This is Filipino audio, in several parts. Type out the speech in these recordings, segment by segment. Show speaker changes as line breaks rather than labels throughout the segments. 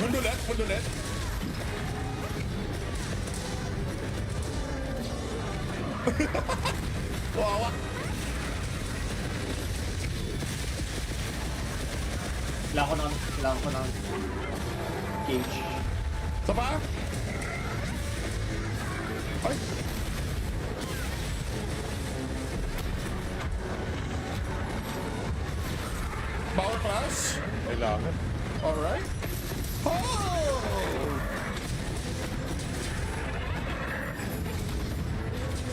Wound ulit, wound ulit. Wawa.
Kailangan ko ng cage.
Sa pa? Ay. Power class?
Kailangan.
Alright. Oh!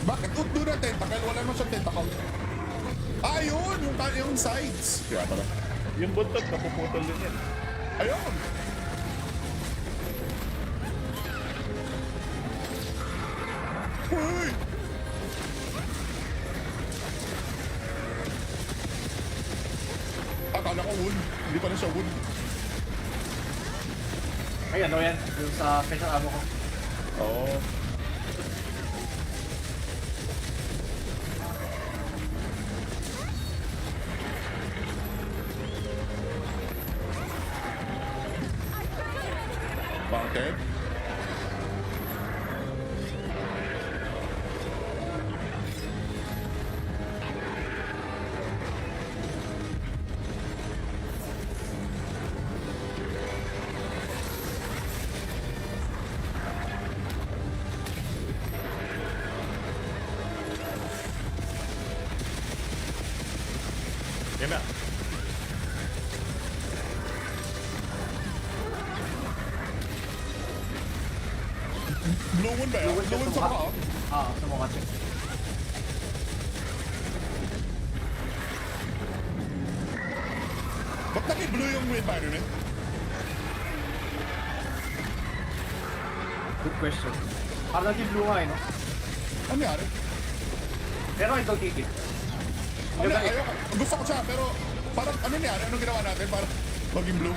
Bakit do na tentacle? Wala naman siyang tentacle. Ah, yun! Yung sides. Kaya pala.
Yung buntot, napuputol din yan.
Ayun! Uy! Akala ko wound. Hindi pala siya wound.
Ay, ano yan? Yung sa special ammo ko.
Oo. Bakit?
Yan na.
Blue wound ba yun? Blue wound sa mukha?
Sa mukha check.
Ba't naging blue yung environment?
Good question. Parang naging blue nga eh, no?
Ano nangyari?
Pero I don't take it.
Ano, ayoko. Gusto ko siya, pero parang ano nangyari? Anong ginawa natin para maging blue?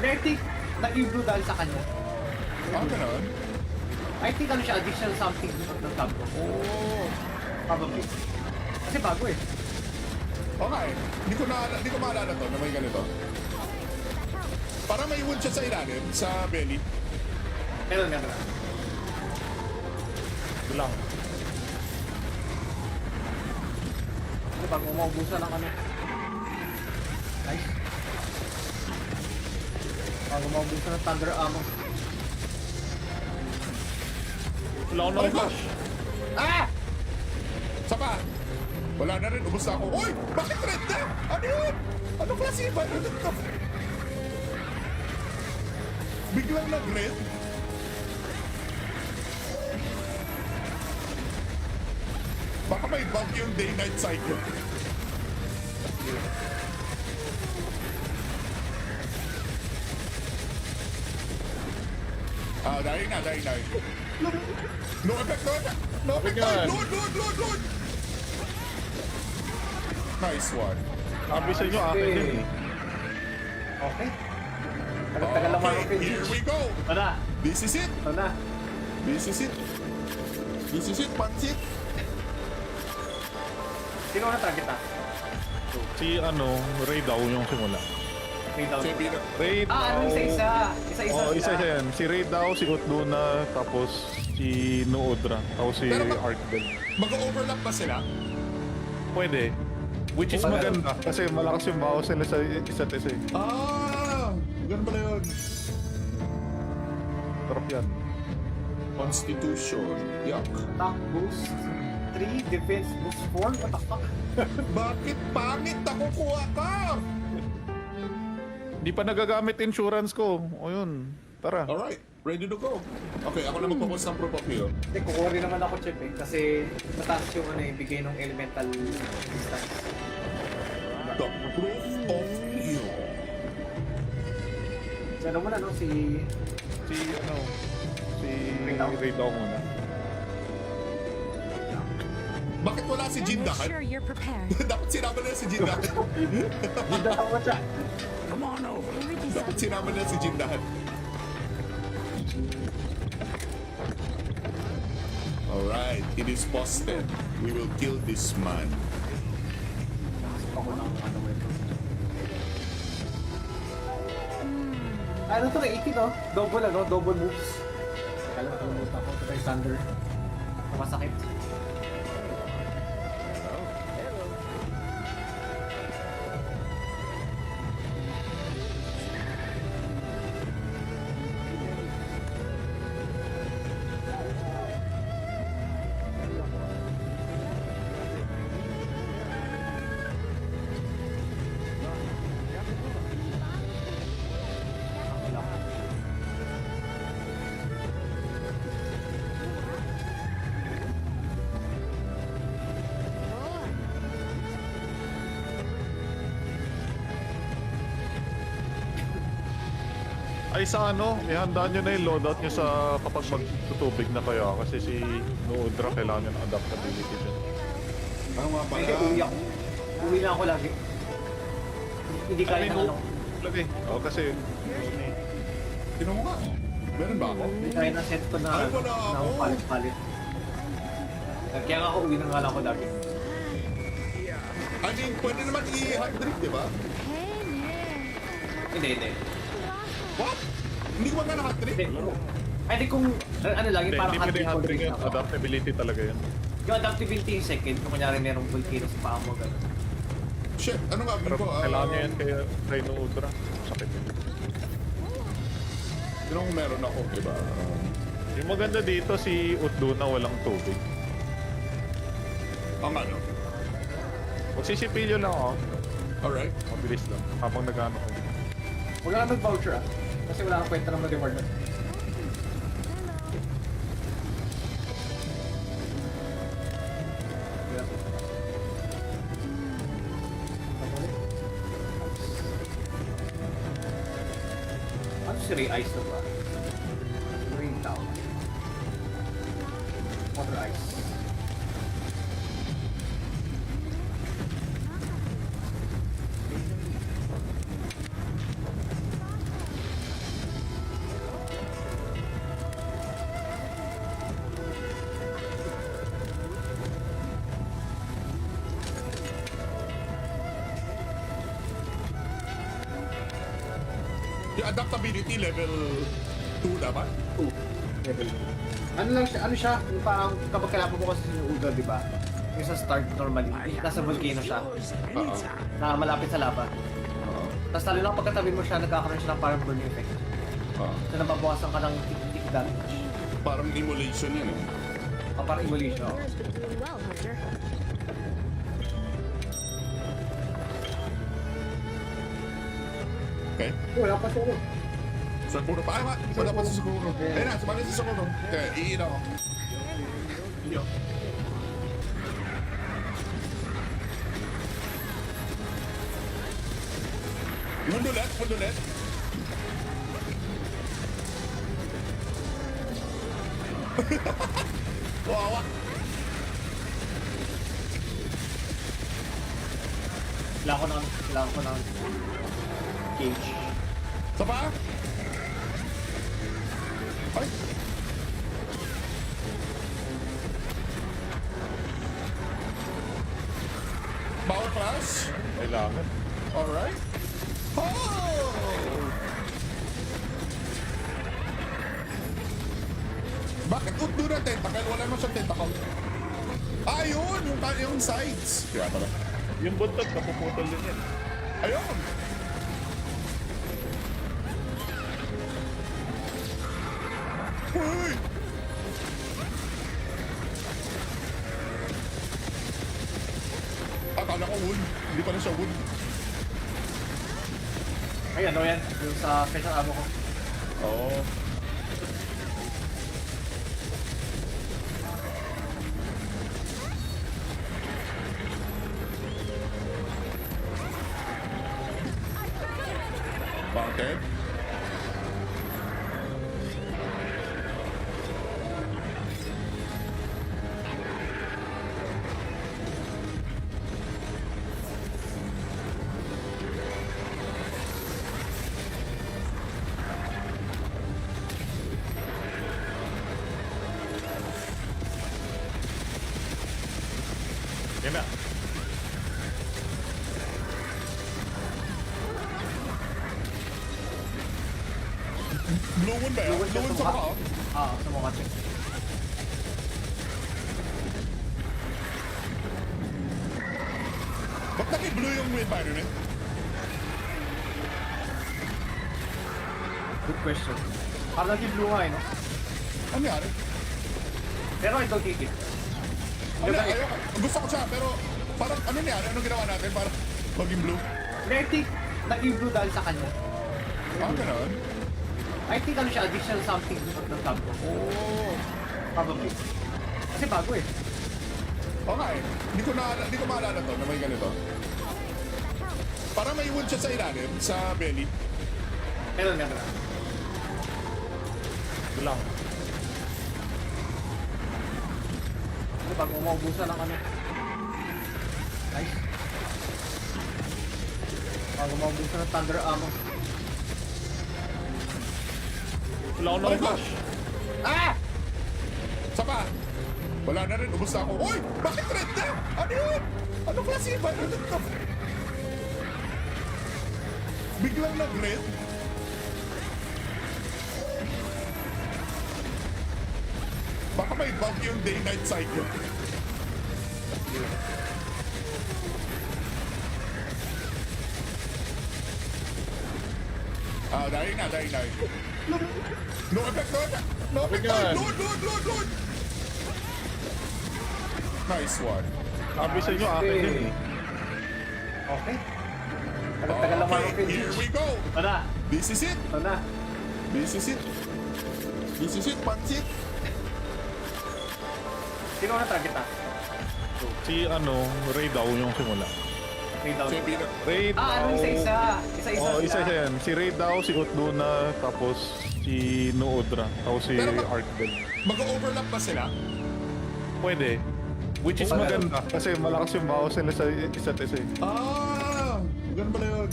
I think naging blue dahil sa kanya.
Ah, ganun?
I think ano siya, additional something ng tab ko.
Oo.
Probably. Kasi bago eh.
Oo nga eh. Hindi ko maalala to na may ganito. Parang may wound siya sa ilalim, sa belly.
Meron.
Lang.
Kasi bago umaubusan ng ano. Nice. Bago umaubusan ng thunder ammo.
Wala ko
Oh
na
my gosh!
Ah!
Saka, wala na rin, ubos na ako. Uy! Bakit red na? Ano yun? Anong klase ba? Ano to? Biglang nag-red? Baka may bug yung day-night cycle. Ah, dying na. No effect.
Ganyan.
Load! Nice one.
Sabi sa inyo, akin din eh.
Okay. Tagal-tagal lang mga
Okay, here we go.
Ano?
This is it.
Ano?
Pansit.
Sino na target ah?
Si Ray daw yung simula.
May down.
Champion.
Ray daw.
Ano isa-isa? Isa-isa
Oh,
sila.
isa yan. Si Ray daw, si Utduna, tapos si Noodra, tapos si
Pero
Arkbel.
Mag-overlap ba sila?
Pwede. Which is maganda kasi malakas yung bawas nila sa isa't isa eh.
Ah! Ganun pala yun.
Sarap yan.
Constitution. Yuck.
Attack boost 3, defense boost 4. What the fuck?
Bakit pangit nakukuha ka?
Di pa nagagamit insurance ko. O yun. Tara.
Alright, ready to go. Okay, ako na magpapos ng proof of heal.
Hindi, kukuha rin naman ako chip eh. Kasi mataas yung bigay ng elemental distance.
The proof of heal.
So ano muna no? Si
Si
Ray daw.
Ray daw muna.
Bakit wala si
Make
Jindahan?
sure you're prepared.
Dapat sinama nila si Jindahan.
Hindi ako siya.
Dapat sinama nila si Jindahan. Alright, it is posted. We will kill this man.
Ako ng ano ito. Ano to na 18 no? Double ano? Double moves. Kala ko tumuta ko. Ito yung thunder. Masakit.
Ay sa ano, ihandaan nyo na yung loadout nyo sa kapag magtutubig na kayo kasi si Noodra kailangan ng adaptability dyan.
Ano nga pala?
Hindi, uwi ako. Uwi lang ako lagi. Hindi kaya ng ano.
Lagi. Oo kasi
Tinan mo nga. Meron ba ako?
Hindi kaya ng set ko na
Ay, wala
na
ako.
palit-palit. Kaya nga ako uwi na nga lang ako lagi.
I mean, pwede naman i-hard drink, di ba?
Hindi.
What? Hindi ko ba nga na-hard drink?
Hindi. Ay, di kung ano lang, yung parang
hindi pwede
hard
handling
drink
yun.
ako.
Adaptability talaga yun.
Yung adaptability yung second, kung kunyari merong volcano sa paa mo, gano'n.
Shit, ano nga
Pero
ko?
kailangan nyo yan kay Noodra. Sakit yun.
Tinan mo meron ako, di ba?
Yung maganda dito si Utduna walang tubig.
Ang ano?
Magsisipilyo lang ako.
Alright.
Mabilis lang. Habang nag-ano ko.
Wala kang voucher ah. Kasi wala kang kwenta ng reward na. Ano si Ray Ice na ba? Rain Town. Water Ice.
Yung adaptability level 2 dapat?
Level 2. Ano lang siya, yung parang kapag kailangan mo kasi sinuugal, di ba? Yung sa start normally, nasa volcano siya,
Oo.
na malapit sa lava.
Oo.
Tapos lalo lang pagkatabi mo siya, nagkakaroon siya ng parang burning effect.
Oo.
So nababawasan ka ng tick damage.
Parang emulation yan eh.
O parang emulation.
Okay?
Wala pa siya.
Sakuro pa. Ay, wala pa si Sakuro. Ayun na, sumali si Sakuro. Okay, iin ako. Yo. Hold ulit. Wawa.
Kailangan ko ng cage.
Sa pa? Ay. Bawal crash?
Kailangan.
Alright. Oh! Bakit utdo na tentacle? Wala naman siyang tentacle. Ah, yun! Yung sides. Kaya pala.
Yung buntot, napuputol din yan.
Ayun! Uy! Akala ko wood. Hindi pala siya wood.
Ay, ano yan? Yung sa special ammo ko.
Oo. Bakit?
Yan na.
Blue moon ba yun? Blue moon sa mukha, oh.
Sa mukha check.
Ba't naging blue yung environment?
Good question. Parang naging blue nga eh, no?
Ano nangyari?
Pero I don't think it.
Ano, ayoko. Gusto ko siya, pero parang ano nangyari? Anong ginawa natin para maging blue?
Pero I think naging blue dahil sa kanya.
Gano'n?
I think ano siya, additional something to the tab.
Oh.
Probably. Kasi bago eh.
Oo nga eh. Hindi ko maalala to na may ganito. Parang may wood siya sa ilalim, sa belly.
Meron.
Ito lang.
Ano bago umaubusan ng ano. Nice. Bago umaubusan ng thunder ammo.
Wala ko ng flash.
Ah!
Sapa! Wala na rin, ubos na ako. Uy! Bakit red na? Ano yun? Ano klase ba? Ano to? Biglang nag-red? Baka may bug yung day-night cycle. Dying na. No effect. Ay, load! Nice one.
Sabi sa inyo, akin din eh.
Okay. Tagal-tagal lang mga
Okay, here we go.
Ito na.
This is it. Pansit.
Sino na target ah?
Si Ray daw yung simula.
Ray down.
Champion.
Ray daw.
Ano isa-isa? Isa-isa
Oo,
sila.
isa yan. Si Ray daw, si Utduna, tapos si Noodra, tapos si
Pero
Arkbel.
Mag-overlap ba sila?
Pwede. Which is maganda kasi malakas yung bawas nila sa isa't isa eh.
Ganun pala yun.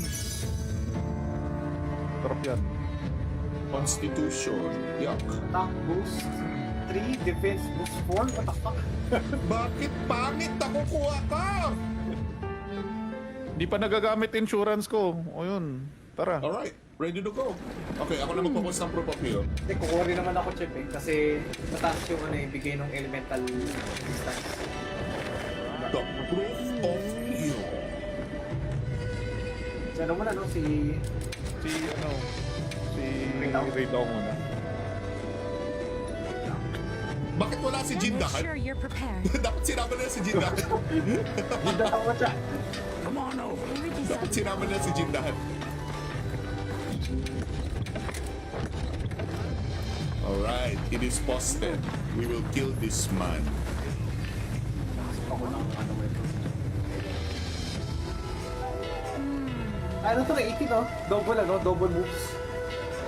Sarap yan.
Constitution. Yuck.
Attack boost 3, defense boost 4? What the fuck?
Bakit pangit nakukuha ka?
Di pa nagagamit insurance ko. O yun. Tara.
Alright, ready to go. Okay, ako na magpo-post ng proof of meal.
Hindi, kukuha rin naman ako chip eh. Kasi mataas yung bigay ng elemental distance.
The proof of meal.
So ano muna no, si
Ray daw muna.
Bakit wala si
Make
Jindahan?
sure you're prepared.
Dapat sinama nila si Jindahan.
Hindi ako siya.
Dapat sinama nila si Jindahan. Alright, it is posted. We will kill this man.
Ako ng weapon. Ano to na 18 no? Double moves.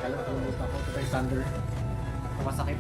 Alam ko move ako to kay Thunder. Masakit.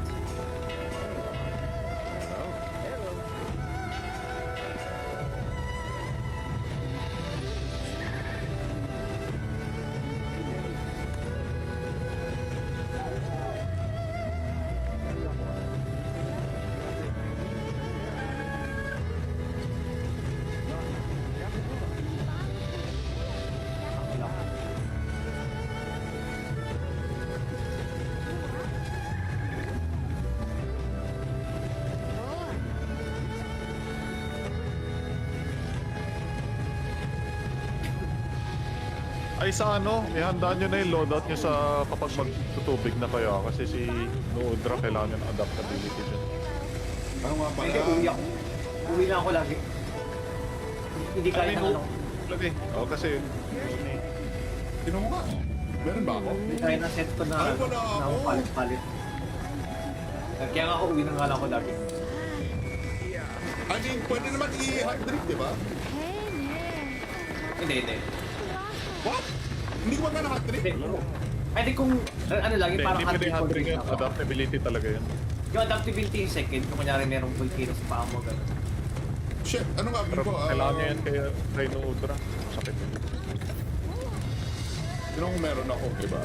Ay sa ihanda nyo na yung loadout nyo sa kapag magtutubig na kayo kasi si Noodra kailangan yung adaptability dyan.
Ano nga
Hindi, uwi ako. Uwi na ako lagi. Hindi kaya ng ano.
Lagi. Oo, kasi
Tinan mo nga. Meron ba ako?
Hindi kaya ng set ko na
Ay, wala ako.
palit-palit. Kaya nga ako uwi na nga lang ako lagi.
I mean, pwede naman i-hard drift, di ba?
Hindi.
What? Hindi ko ba na hard drift?
Hindi. I think kung ano lang, yung parang
hindi pwede
hard
handling
control
yun.
na.
Adaptability talaga yun.
Yung adaptability yung second, kung kunyari merong volcano sa paa mo, gano'n.
Shit, ano nga
Pero
ko?
kailangan nyo yan kay Noodra. Sakit yun.
Sino kung meron ako, di ba?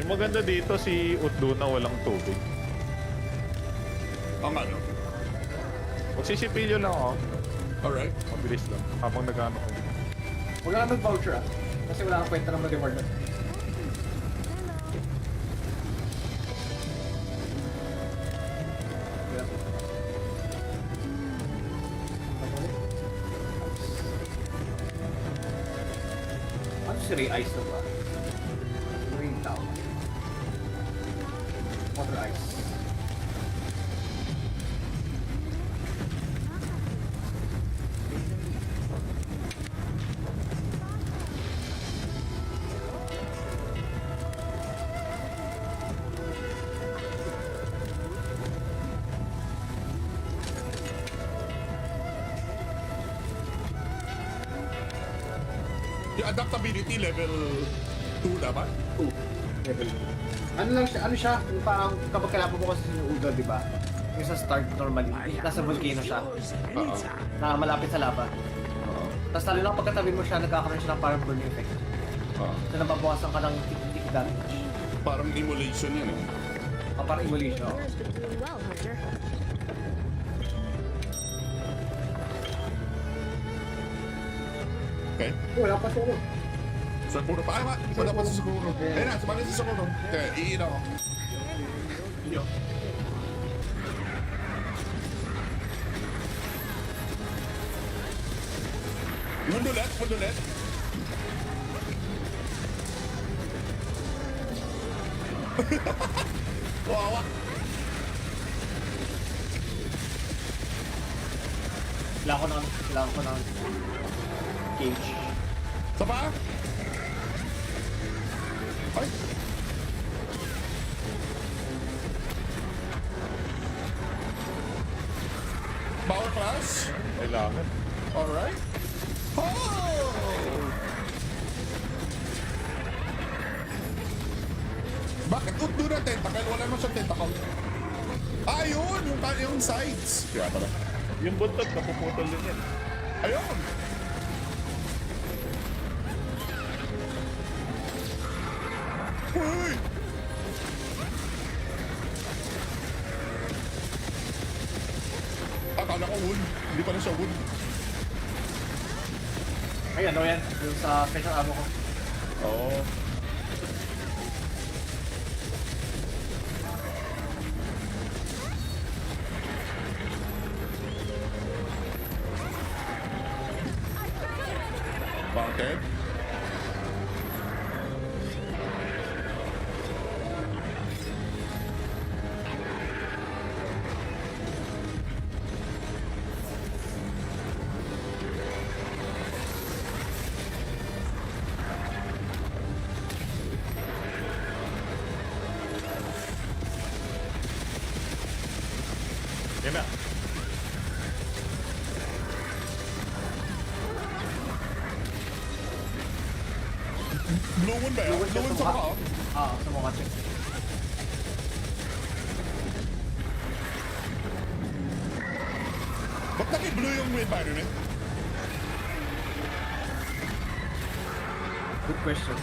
Yung maganda dito si Utduna walang tubig.
Ang ano?
Magsisipilyo lang ako.
Alright.
Mabilis lang. Habang nag-ano ko.
Huwag ka mag-voucher ah. Kasi wala kang kwenta ng mag-reward na. Kaso si Ray Ice na ba? Rain Town. Water Ice.
Yung adaptability level 2 dapat?
Level 2. Ano lang siya, yung parang kapag kailangan mo kasi yung Udon, di ba? Yung sa start normally, nasa volcano siya,
Oo.
na malapit sa lava. Tapos lalo lang pagkatabi mo siya, nagkakaroon siya ng parang burn effect.
Oo.
So nababawasan ka ng tick damage.
Parang emulation yan eh.
Parang emulation.
Yours been doing well, Hunter.
Okay?
Wala pa siya.
Sakura pa. Wala pa sa Sakura. Ayun na, sumali sa Sakura. Okay, iin ako. Mundulet, mundulet. Wawa.
Kailangan ko ng cage.
Sa pa? Ay. Power class?
Kailangan.
Alright. Oh! Bakit? Doon na tentacle. Wala naman siyang tentacle. Ah, yun! Yung sides. Kaya pala.
Yung buntot, napuputol din yan.
Ayun! Uy! Akala ko wood. Hindi pala siya wood.
Ay, ano yan? Yung sa special ammo ko.
Oo. Bakit?
Yan na.
Blue one ba yun? Blue one sa mukha?
Sa mukha check.
Ba't naging blue yung environment?
Good question.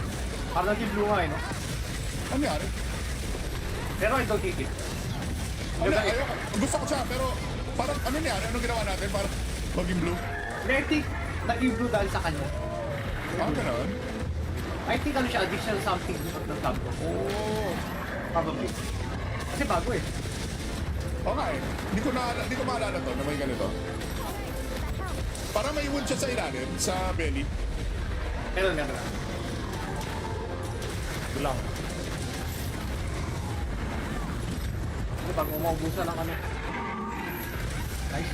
Parang naging blue nga eh, no?
Ano nangyari?
Pero I don't think it.
Ano, ayoko. Gusto ko siya, pero parang ano nangyari? Ano ginawa natin para maging blue?
I think naging blue dahil sa kanya.
Ah, ganun?
I think ano siya, additional something ng tab ko.
Oo.
Probably. Kasi bago eh.
Okay. Hindi ko maalala to na may ganito. Parang may wood siya sa ilalim, sa belly.
Meron nga.
Ito lang.
Ano bago maubusan ng ano. Nice.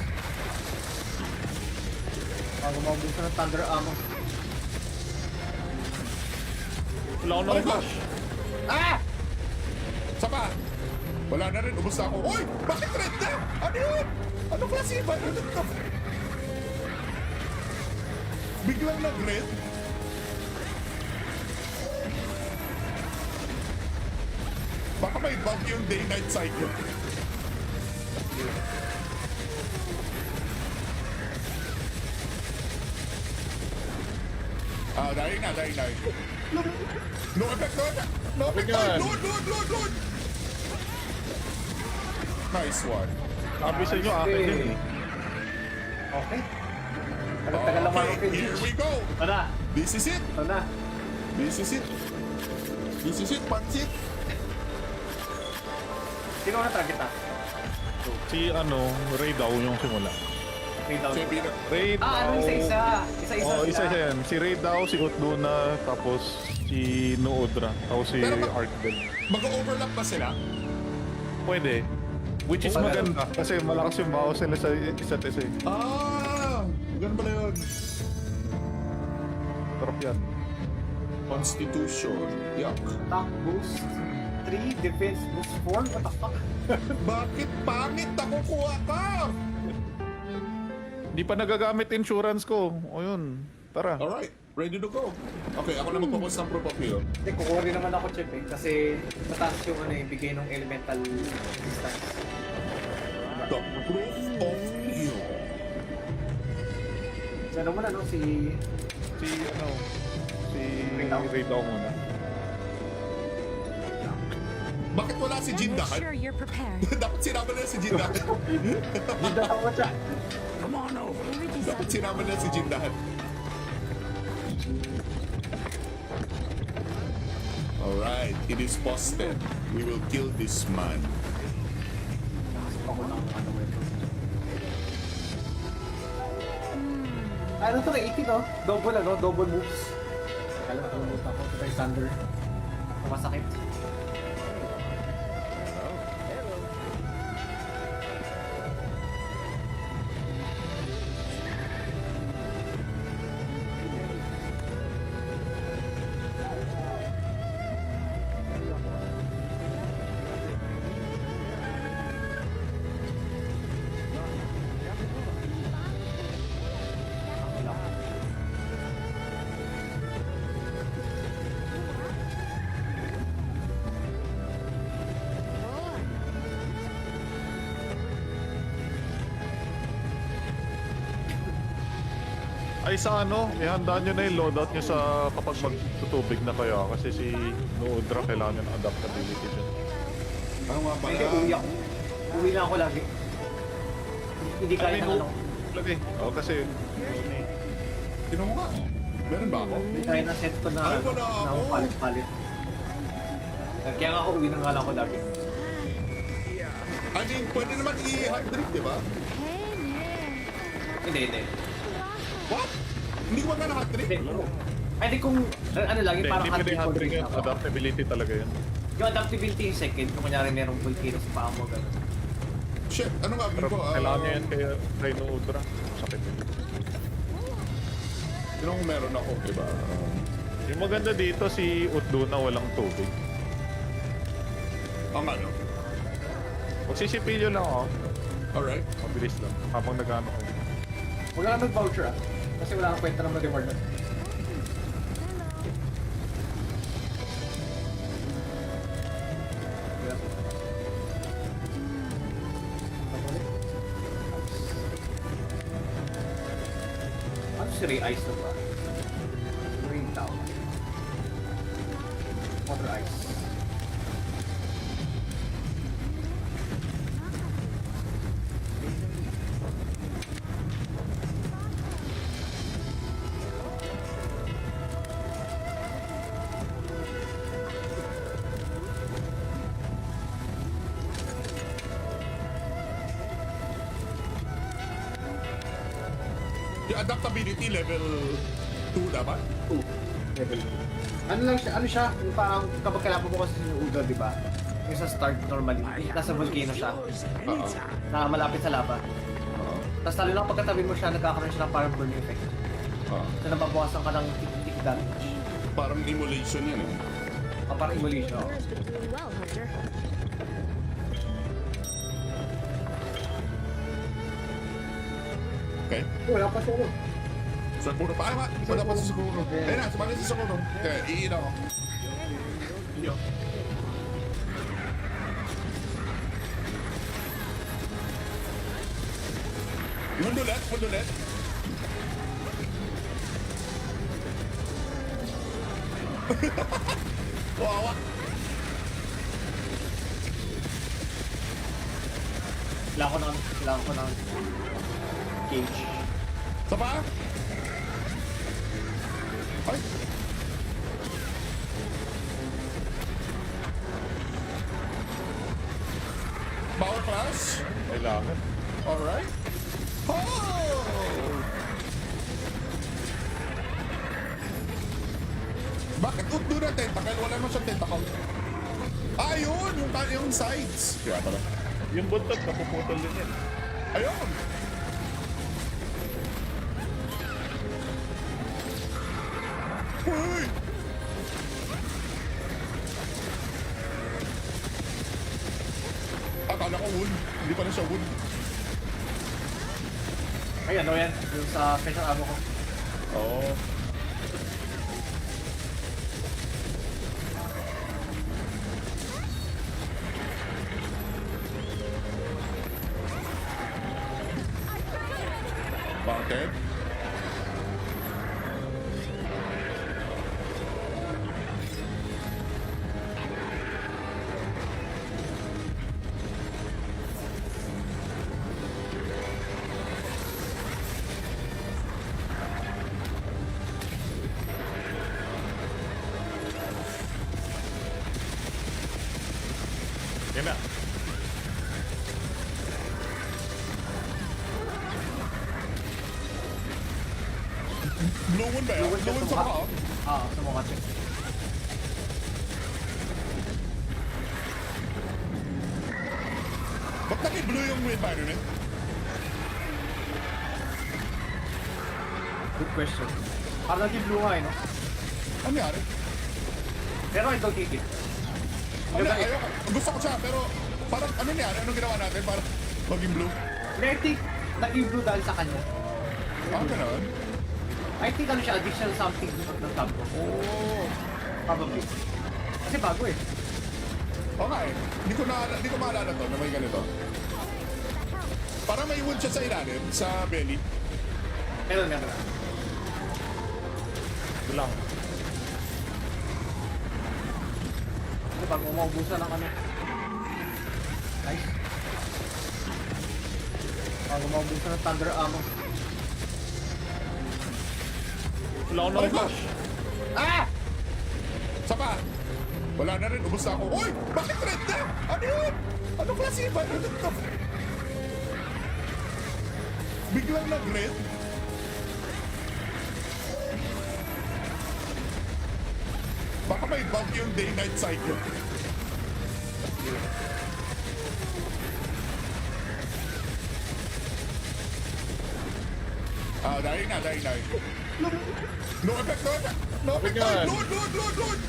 Bago maubusan ng thunder ammo.
Wala ko
Ay,
ng flash.
Ah!
Sa pa? Wala na rin, ubos na ako. Uy! Bakit red na? Ano yun? Ano klase ba? Ano to? Biglang nag-red? Baka may bug yung day-night cycle. Ah, dying na. No effect. No effect.
Yan.
Load. Nice one.
Sabi sa inyo, akin din eh.
Okay. Tagal lang
Okay, here we go.
Ito na.
This is it.
Ito na.
Pansit.
Sino na target ah?
Si Ray daw yung simula.
Fade out.
Siya yung pinaka...
Raid
Ano, isa-isa. Isa-isa
Oo,
sila.
isa-isa yan. Si Raid daw, si Utduna, tapos si Noodra, tapos si
Pero
Arkbel.
Mag-overlap ba sila?
Pwede. Which is maganda kasi malakas yung bawas nila sa isa't isa. Eh.
Ganun pala yun.
Sarap yan.
Constitution. Yuck.
Attack boost 3, defense boost 4. What the fuck?
Bakit pangit nakukuha ka?
Hindi pa nagagamit insurance ko. O yun. Tara.
Alright, ready to go. Okay, ako na magpapost ng proof of here.
Hindi, kukuha rin naman ako, Chip, eh. Kasi mataas yung bigay ng elemental distance.
The proof of here.
So, ano muna, no? Si
Raid daw muna.
Bakit wala si
Make
Jindahan?
sure you're prepared.
Dapat sinama nila si Jindahan.
Ganda ako siya.
Dapat sinama nila si Jindahan. Alright, it is posted. We will kill this man.
Ako lang ano ito. Ano to, 18, no? Double moves. Teka lang, nakalimutan ako. Ito yung Thunder. Masakit.
Ay sa ano, ihanda nyo na yung loadout nyo sa kapag magtutubig na kaya kasi si Noodra kailangan ng adaptability dyan.
Ano nga pala?
Hindi, uwi ako. Uwi na ako lagi. Hindi kaya ng ano.
Lagi. Oo kasi
Tino mo nga. Meron ba ako?
Hindi kaya ng set ko na
Ay, wala ako.
palit-palit. Kaya nga ako uwi na nga lang ako lagi.
I mean, pwede naman i-hard drink, di ba?
Hindi.
What? Hindi ko magkana hard drink?
Hindi. Ay, di kung ano lang, yung parang
hindi pwede
hard
handling
drink
yun.
ako.
Adaptability talaga yun.
Yung adaptability yung second, kung kunyari merong volcano sa paa mo, gano'n.
Shit, ano nga
Pero
ko?
kailangan nyo yan kay Noodra. Sakit yun.
Sino kung meron ako, di ba?
Yung maganda dito si Utduna walang tubig.
Ang ano?
Magsisipilyo lang ako.
Alright.
Mabilis lang. Habang nag-ano ko.
Huwag ka na mag-voucher ah. Kasi wala kang kwenta ng reward na. Ano si Ray Ice na ba? Rain Town. Water Ice.
Yung adaptability level 2 dapat?
Level 2. Ano siya? Yung parang kapag kailangan mo kasi yung Udon, di ba? Yung sa start normally, nasa volcano siya.
Oo.
Na malapit sa lava.
Oo.
Tapos talo lang pagkatabi mo siya, nagkakaroon siya ng parang burning effect.
Oo.
So nababawasan ka ng tick damage.
Parang emulation yan eh.
Parang emulation.
Yours did really well, Hunter.
Okay?
Wala pa siya.
Sa puro pa. Ay, wala pa sa siguro. Ayun na, sumali sa siguro. Okay, iina ko. Iyo. Mundulet. Wawa.
Kailangan ko ng cage.
Sa pa? Ay. Power class?
Kailangan.
Alright. Oh! Bakit do na tentacle? Wala naman siyang tentacle. Ah, yun! Yung sides. Kaya pala.
Yung buntot, napuputol din yan.
Ayun! Uy! Akala ko wood. Hindi pala siya wood.
Ay, ano yan? Yung sa special ammo ko.
Oo. Bakit?
Yan na.
Blue one ba yan?
Blue one siya
Blue one
sa
sa
mukha.
mukha?
Sa mukha siya.
Ba't naging blue yung environment?
Good question. Parang naging blue nga eh, no?
Ano nangyari?
Pero I don't hate it.
Ano, ayoko. Gusto ko siya, pero parang ano nangyari? Anong ginawa natin para maging blue?
And I think naging blue dahil sa kanya.
Ah, ganun?
I think ano siya, additional something ng tab ko.
Oo.
Probably. Kasi bago eh.
Oo nga eh. Hindi ko maalala to na may ganito. Parang may wood siya sa ilalim, sa belly.
Meron.
Ito lang.
Kasi bago maubusan ng ano. Nice. Bago maubusan ng thunder ammo.
Wala akong na-flash.
Ah!
Sa pa? Wala na rin, ubos na ako. Uy! Bakit red na? Ano yun? Ano klase ba? Ano to? Biglang nag-red? Baka may bug yung day-night cycle. Ah, dying na. No effect. No effect.
Ganyan.
Load.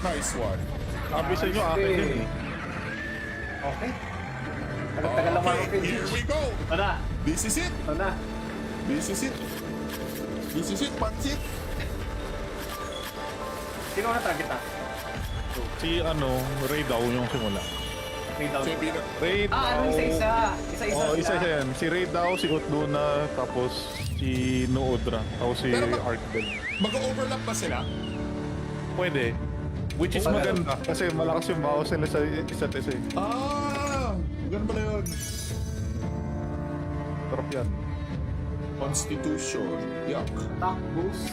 Nice one.
Sabi sa inyo, akin din eh.
Okay. Tagal-tagal lang ako
Okay, here we go.
Ito na.
This is it.
Ito na.
Pansit.
Sino na target ah?
Si Ray daw yung simula.
May down.
Sabi na.
Ray daw.
Ah, ano isa-isa? Isa-isa
Oo,
sila.
isa yan. Si Ray daw, si Utduna, tapos si Noodra, tapos si
Pero
Arkbel.
Mag-overlap ba sila?
Pwede. Which is maganda kasi malakas yung bawas nila sa isa't isa eh.
Ah, ganun pala yun.
Sarap yan.
Constitution. Yuck.
Attack boost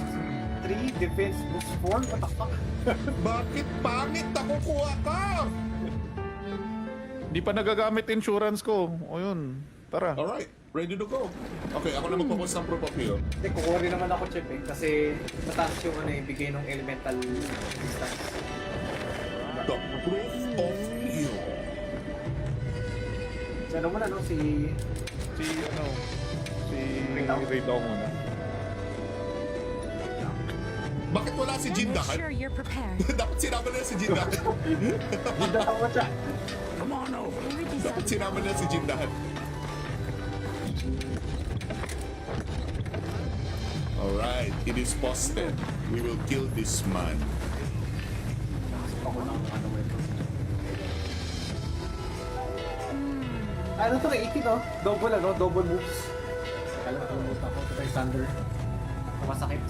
3, defense boost 4. What the fuck?
Bakit pangit nakukuha ka?
Hindi pa nagagamit insurance ko. O yun. Tara.
Alright, ready to go. Okay, ako na magpapos ng proof of here.
Hindi, kukuha rin naman ako chip eh. Kasi mataas yung bigay ng elemental distance.
The proof of you.
So ano muna no? Si
Ray daw muna.
Bakit wala si
Make
Jindahan?
sure you're prepared.
Dapat sinama nila si Jindahan.
Hindi ako siya.
Everything's
Dapat sinama nila si Jindahan. Alright, it is posted. We will kill this man.
Ako ng ito. Ano to kay 18 no? Double moves. Kala ko lumut ako ito kay Thunder. Masakit.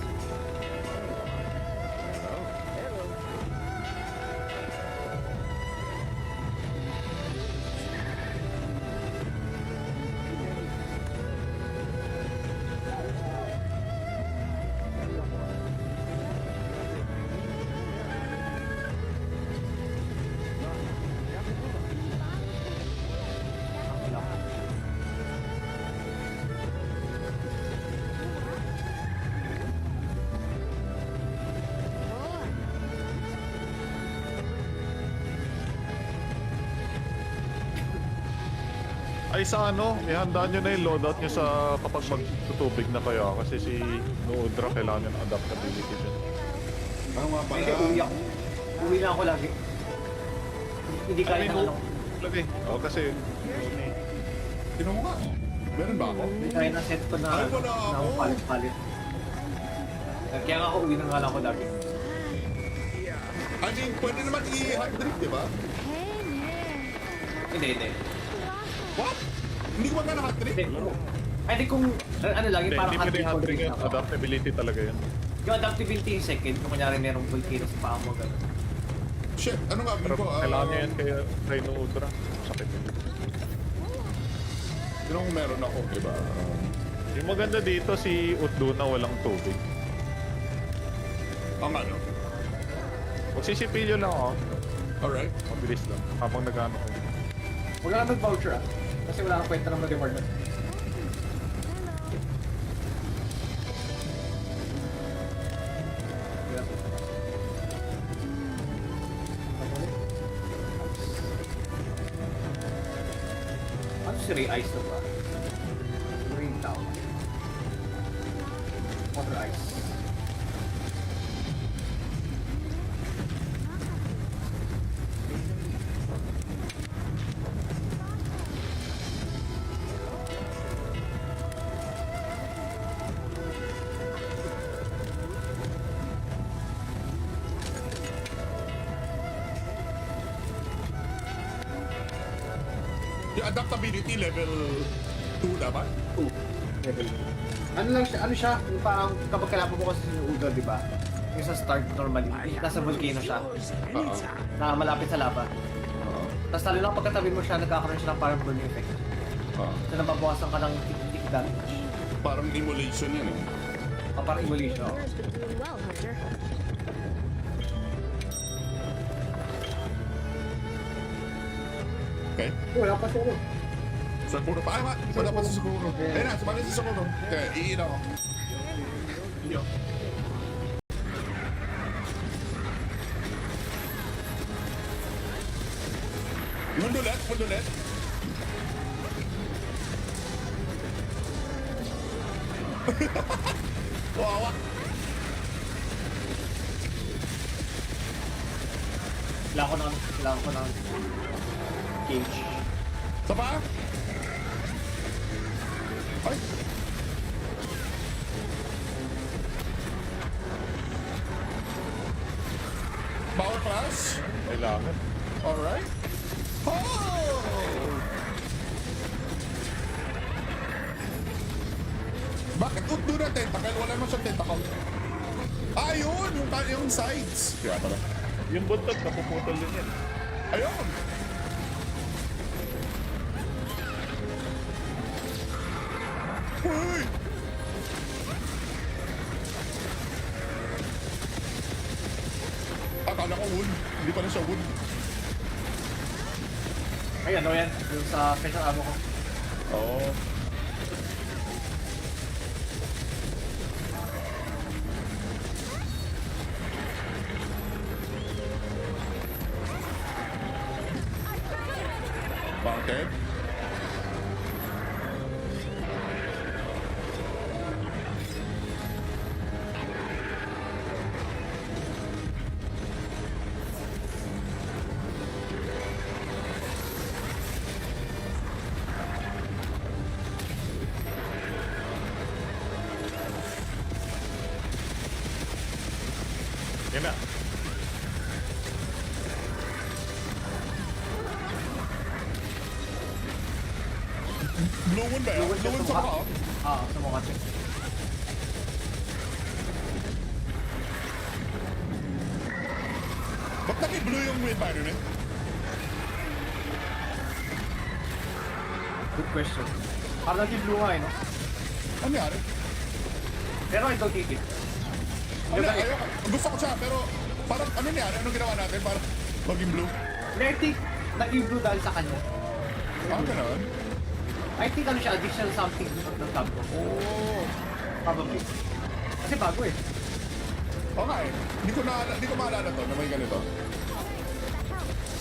Ay sa ano, ihandaan nyo na yung loadout nyo sa kapag magtutubig na kayo kasi si Noodra kailangan yung adaptability dyan.
Ano nga pala?
Hindi, uwi ako. Uwi na ako lagi. Hindi kaya ng ano.
Lagi. Oo, kasi
Tinan mo nga. Meron ba ako?
Hindi kaya na set ko na,
Ay, wala
na
ako.
palit-palit. Kaya nga ako uwi na nga lang ako lagi.
I mean, pwede naman i-hard drift, di ba?
Hey, Nick.
Hindi.
What? Hindi ko ba na hard drift?
Hindi. Ay, di kung, ano lang, yung parang
hindi pwede
handling
handling
control
yun.
na.
Adaptability talaga yun.
Yung adaptability yung second, kung kunyari merong volcano sa paa mo, gano'n.
Shit, ano nga
Pero
ko?
kailangan nyo yan kay Noodra. Sakit yun.
Tinanong kung meron ako, di ba?
Yung maganda dito si Utduna walang tubig.
Ang ano?
Magsisipilyo lang ako.
Alright.
Mabilis lang. Habang nag-ano ko.
Huwag lang mag-voucher ah. Kasi wala kang kwenta ng mag-reward na. Ano si Ray Ice na ba? Ray Town. Water Ice.
Yung adaptability level 2 dapat?
Level 2. Ano lang siya, yung parang kapag kailangan mo kasi yung Udor, di ba? Yung sa start normally, nasa volcano siya,
Oo.
na malapit sa lava.
Oo.
Tapos lalo lang pagkatabi mo siya, nagkakaroon siya ng parang burning effect.
Oo.
So nababawasan ka ng tick damage.
Parang emulation yan eh.
O parang emulation.
Yours could do well, Hunter.
Okay?
Wala pa siya.
Sakuro pa. Ay, wala pa si Sakuro. Ayun na, sumali si Sakuro. Okay, iina ko. Mundulet. Wawa.
Kailangan ko ng cage.
Sa pa? Ay. Power class?
Kailangan.
Alright. Oh! Bakit utdo na tentacle? Wala naman siyang tentacle. Ah, yun! Yung sides. Kaya pala.
Yung buntot, napuputol din yan.
Ayun! Uy! Akala ko wood. Hindi pala siya wood.
Ay, ano yan? Yung sa special ammo ko.
Oo. Bakit?
Yan na.
Blue one ba yun? Blue one sa mukha?
Sa mukha siya.
Ba't naging blue yung environment?
Good question. Parang naging blue nga eh, no?
Ano nangyari?
Pero I don't take it.
Ano, ayoko. Gusto ko siya, pero parang ano nangyari? Anong ginawa natin para maging blue?
I think naging blue dahil sa kanya.
Ah, ganun?
I think ano siya, additional something ng tab ko.
Oo.
Probably. Kasi bago eh.
Oo nga eh. Hindi ko maalala to na may ganito.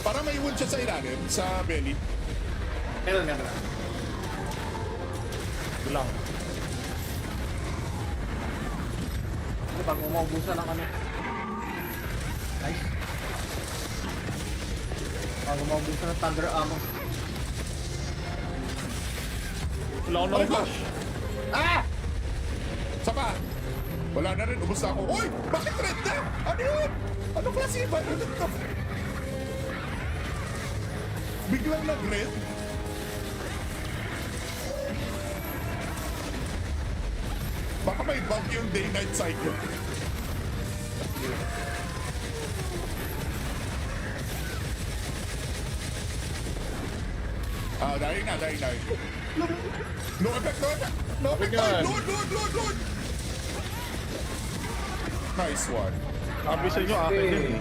Parang may wood siya sa ilalim, sa belly.
Meron.
Ilang.
Ano pag umaubusan ng ano? Nice. Pag umaubusan ng thunder ammo.
Wala ko na flash.
Ah!
Saka, wala na rin, ubos na ako. Uy! Bakit red na? Ano yun? Ano klase ba? Ano to? Biglang nag-red? Baka may bug yung day-night cycle. Ah, dying na. No effect, no effect. No effect.
Ganyan.
Load. Nice one.
Sabi sa inyo, akin din eh.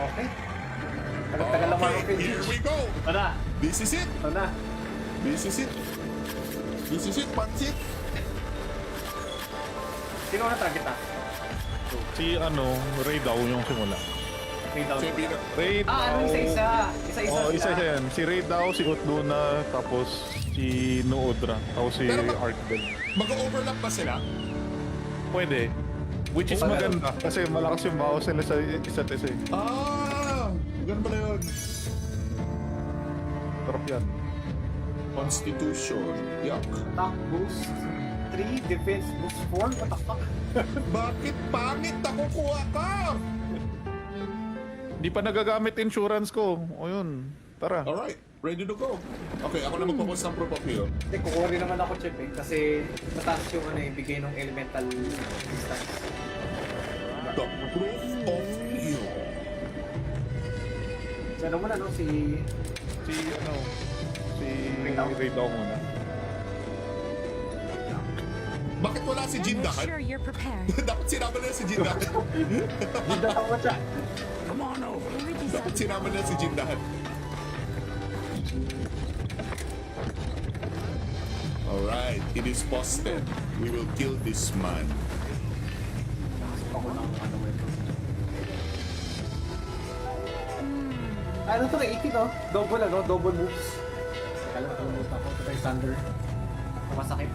Okay. Tagal-tagal lang mga
Okay, here we go.
Tara!
This is it.
Tara!
Pansit.
Sino na target ah?
Si ano, Ray daw yung simula.
May down.
Champion.
Ray daw.
Ah, ano isa-isa? Isa-isa
Oo,
sila.
isa yan. Si Ray daw, si Utduna, tapos si Noodra, tapos si
Pero ba-
Arkbel.
Mag-overlap ba sila?
Pwede. Which is
Oh,
maganda kasi malakas yung bawas nila sa isa't isa eh.
Ah, ganun pala yun.
Sarap yan.
Constitution. Yuck.
Attack boost 3, defense boost 4. What the fuck?
Bakit pangit nakukuha ka?
Di pa nagagamit insurance ko. O yun. Tara.
Alright, ready to go. Okay, ako na magpapos ng proof of heal.
Hindi, kukuha rin naman ako chip eh. Kasi mataas yung ano yung bigay ng elemental distance.
The proof of heal.
So ano muna no, si
Si ano, si
Ray daw.
Ray daw muna.
Bakit wala si
Make
Jindahan?
sure you're prepared.
Dapat sinama nila si Jindahan.
Hindi ako siya.
Everything's
Dapat sinama nila si Jindahan. Alright, it is posted. We will kill this man.
Ako ng ano ito. Ano to, 18 no? Double ano, double moves. Kala ko tumuta ako sa thunder. Masakit.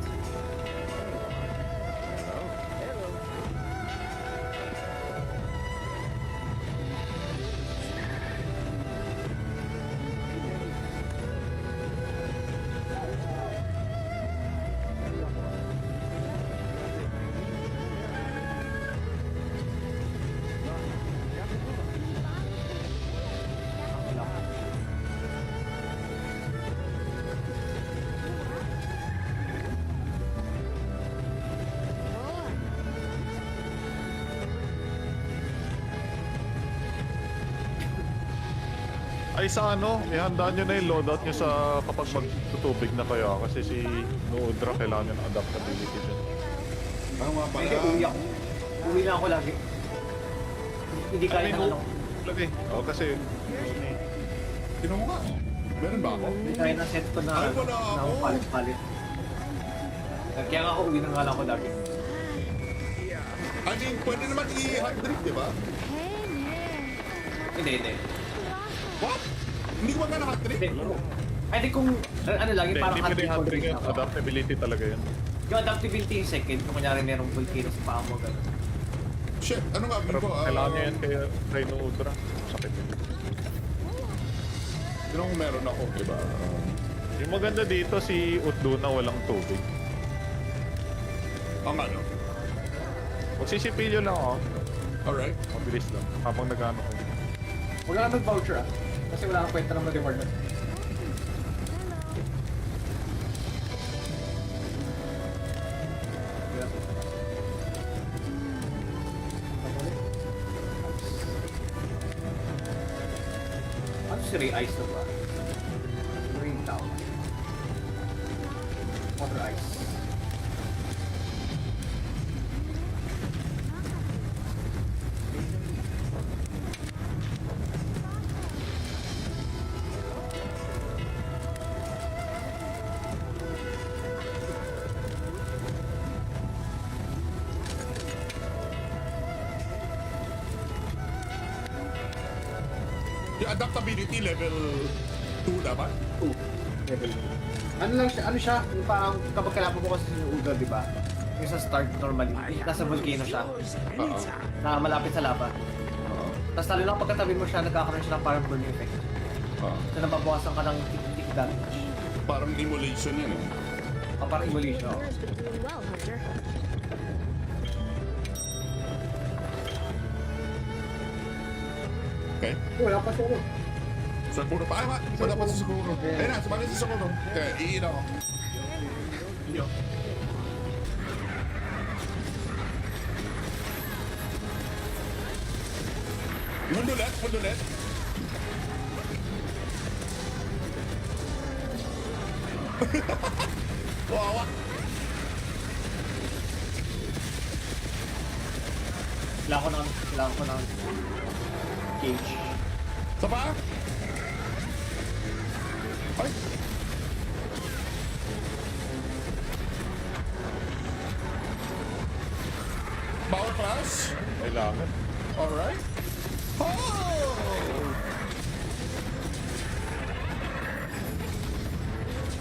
Ay sa ano, ihandaan nyo na yung loadout nyo sa kapag magtutubig na kayo kasi si Noodra kailangan yung adaptability dyan.
Ano nga pala?
Hindi, uwi ako. Uwi na ako lagi. Hindi kaya ng ano.
Lagi. Oo, kasi
Tinan mo nga. Meron ba ako?
Hindi kaya ng set ko na
Ay, wala
na
ako.
palit-palit. Kaya nga ako uwi na nga lang ako lagi.
I mean, pwede naman i-hard drink, di ba?
Hey, Nick.
Hindi.
What? Hindi ko ba nga na-hard drink?
Hindi. Ay, di kung ano lang, yung parang
hindi pwede
hard
handling
drink
yun.
ako.
Adaptability talaga yun.
Yung adaptability yung second, kung kunyari merong volcano sa paa mo, gano'n.
Shit, ano nga
Pero
ko?
kailangan nyo yan kay Noodra. Sakit yun.
Tinan mo meron ako, di ba?
Yung maganda dito si Utduna walang tubig.
Ang ano?
Magsisipilyo lang ako.
Alright.
Mabilis lang. Habang nag-ano ko.
Wala kang voucher ah. Kasi wala kang kwenta ng reward na. Ano si Ray Ice na ba? Rain Town. Water Ice.
Yung adaptability level 2 dapat?
2. Level 2. Ano lang siya, ano siya, yung parang kapag kailangan mo kasi yung Udra, di ba? Yung sa start normally, nasa volcano siya,
Oo.
na malapit sa lava.
Oo.
Tapos talo lang pagkatabi mo siya, nagkakaroon siya ng parang burning effect.
Oo.
So nababawasan ka ng tik-tik damage.
Parang emulation yan eh.
Parang emulation.
Yours been doing well, Hunter.
Okay?
Wala pa siya.
Sakuro pa. Ay, wala pa si Sakuro. Ayun na, sumali si Sakuro. Okay, iin ako. Hold ulit, hold ulit. Wawa.
Kailangan ko ng cage.
Sa pa? Ay. Bawal crash?
Kailangan.
Alright. Oh!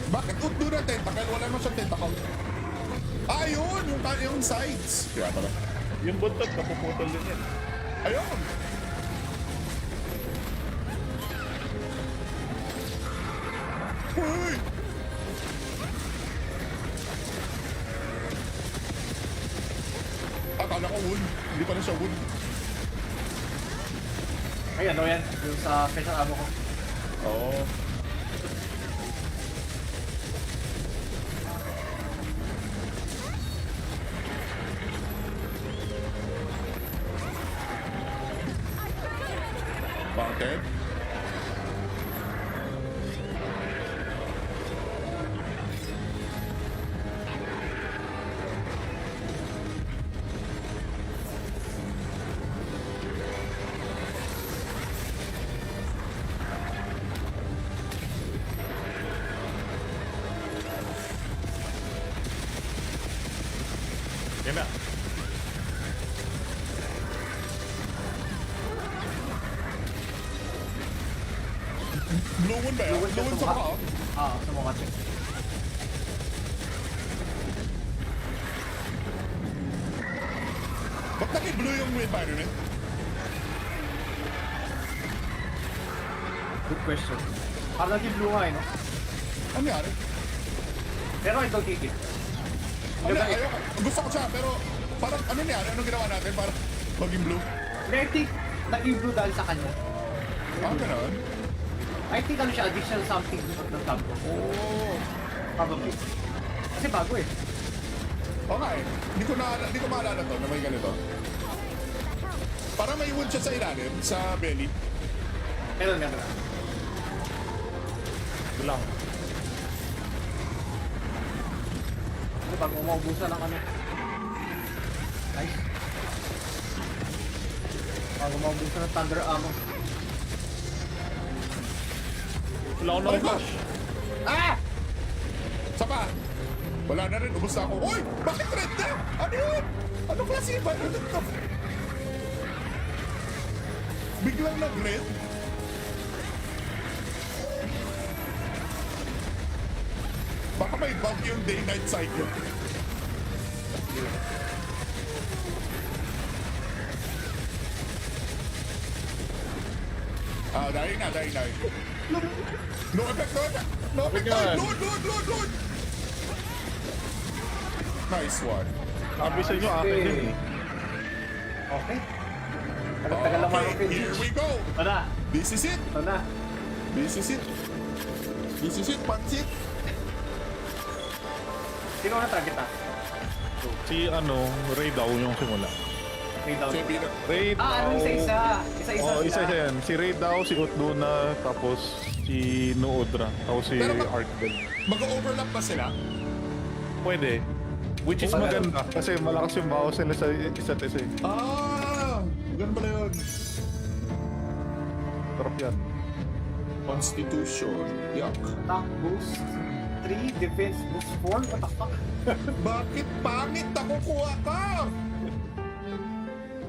Bakit utdo na tentacle? Wala naman siyang tentacle. Ah, yun! Yung sides. Kaya pala.
Yung buntot, napuputol din yan.
Ayun! Uy! Akala ko wood. Hindi pala siya wood.
Ay, ano yan? Yung sa special ammo ko.
Oo. Bakit?
Yan na.
Blue wood ba yun? Blue wood sa mukha, oh.
Sa mukha check.
Ba't naging blue yung environment?
Good question. Parang naging blue nga eh, no?
Ano nangyari?
Pero I don't take it.
Ano,
Diba,
ayoko. Gusto ko siya, pero parang ano nangyari? Anong ginawa natin para maging blue?
I think naging blue dahil sa kanya.
Ah, gano'n?
I think ano siya, additional something ng tab ko.
Oo.
Probably. Kasi bago eh.
Oo nga eh. Hindi ko maalala to na may ganito. Parang may wood siya sa ilalim, sa belly.
Meron.
Ito lang.
Ano, bago maubusan ng ano. Nice. Bago maubusan ng thunder ammo.
Wala ko
Ay,
ng
gosh!
flash.
Ah!
Sapa! Wala na rin, ubos na ako. Uy! Bakit red na? Ano yun? Ano klase ba? Ano to? Biglang nag-red? Baka may bug yung day-night cycle. Ah, dying na. No effect. No effect.
Ganyan.
Load. Nice one.
Sabi sa inyo, akin din eh.
Okay. Tagal lang mga
Okay, here we go.
Ito na.
This is it.
Ito na.
Pansit.
Sino na target na?
Si Ray daw yung simula.
Lay down.
Champion.
Ray daw.
Ano isa-isa? Isa-isa
Oh,
sila.
isa yan. Si Ray daw, si Utduna, tapos si Noodra, tapos si
Pero
Arkbel.
Mag-overlap ba sila?
Pwede. Which is maganda kasi malakas yung bawas nila sa isa't isa eh.
Ah! Ganun pala yun.
Sarap yan.
Constitution. Yuck.
Attack boost 3, defense boost 4. What the fuck?
Bakit pangit nakukuha ka?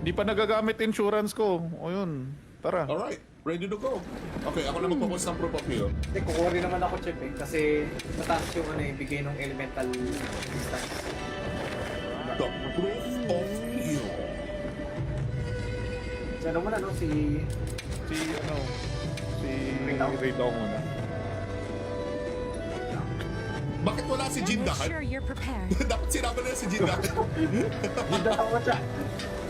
Di pa nagagamit insurance ko. O yun. Tara.
Alright. Ready to go. Okay, ako na magpo-post ng proof of heal.
Hindi, kukuha rin naman ako, Chip, eh. Kasi mataas yung bigay ng elemental distance.
The proof of heal.
So, ano muna, no? Si
Ray Dao muna.
Bakit wala si
Make
Jindahan?
sure you're prepared.
Dapat sinama nila si Jindahan.
Hindi ako siya.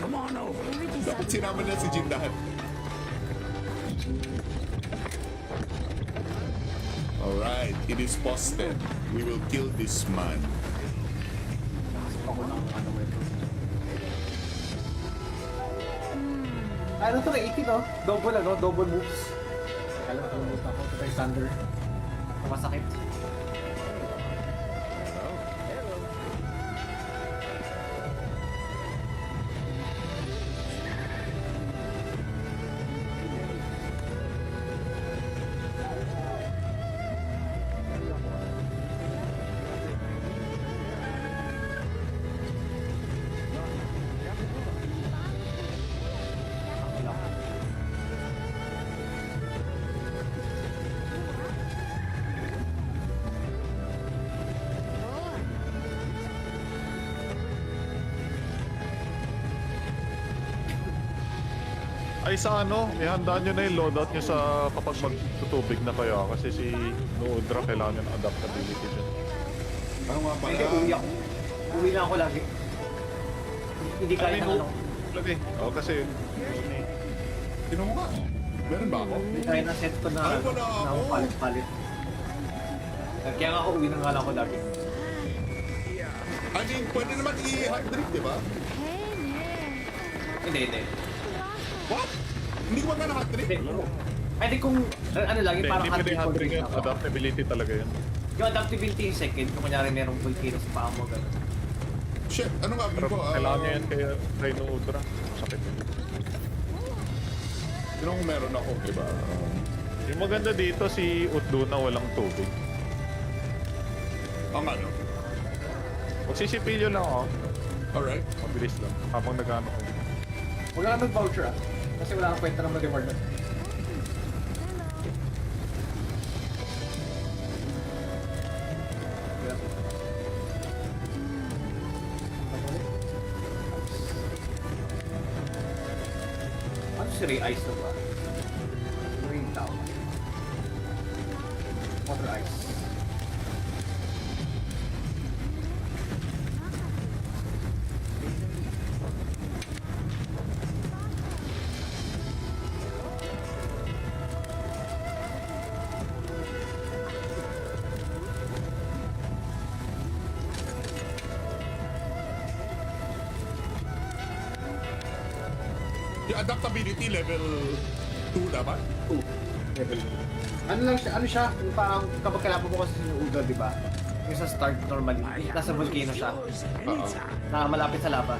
Already
Dapat
set.
sinama nila si Jindahan. Alright, it is posted. We will kill this man.
Ako ng weapon. Ano to na 18, no? Double, double moves. Alam ko, move ako. Ito yung thunder. Masakit.
Ay sa ano, ihandaan nyo na yung loadout nyo sa kapag magtutubig na kayo kasi si Noodra kailangan ng adaptability dyan.
Ano nga
Hindi, uwi ako. Uwi na ako lagi. Hindi kaya ng ano.
Lagi. Oo kasi
Tinan mo nga. Meron ba ako?
Hindi kaya ng set ko na,
Ay, wala ako.
na palit-palit. Kaya nga ako uwi na nga lang ako lagi.
I mean, pwede naman i-hot drink, di ba?
Hey, Nick.
Hindi.
What? Hindi ko ba na hot drink?
Hindi. I think kung ano lang, yung parang
hindi pwede
hot
hot
drink
drink
na
yun.
ako.
Adaptability talaga yun.
Yung adaptability yung second, kung kunyari merong volcano sa paa mo, gano'n.
Shit, ano nga
Pero
ko?
kailangan nyo yan kay Noodra. Sakit yun.
Sino kung meron ako, di ba?
Yung maganda dito si Utduna walang tubig.
Ang ano?
Magsisipilyo lang ako.
Alright.
Mabilis lang. Habang nag-ano ko.
Huwag ka naman voucher kasi wala kang kwenta ng mag-reward na. Ano si Ray Ice na ba? Ray Town. Water Ice.
Yung adaptability level 2 dapat?
Level. Ano siya? Yung parang kapag kailangan mo kasi yung Udol, di ba? Yung sa start normally, nasa volcano siya.
Oo.
Na malapit sa lava.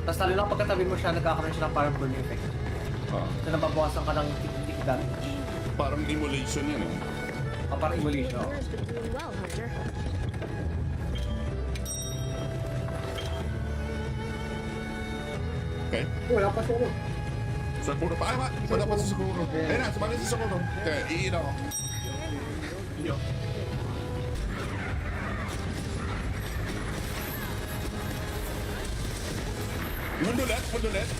Tapos lalo lang pagkatabi mo siya, nagkakaroon siya ng parang burn effect.
Oo.
So nababawasan ka ng tick damage.
Parang emulation yan eh.
Parang emulation.
Yours could do well, Hunter.
Okay?
Wala pa siya.
Sakura pa. Ay, wala pa sa Sakura. Ayun na, sumali sa Sakura. Okay, iina ko. Mundulet.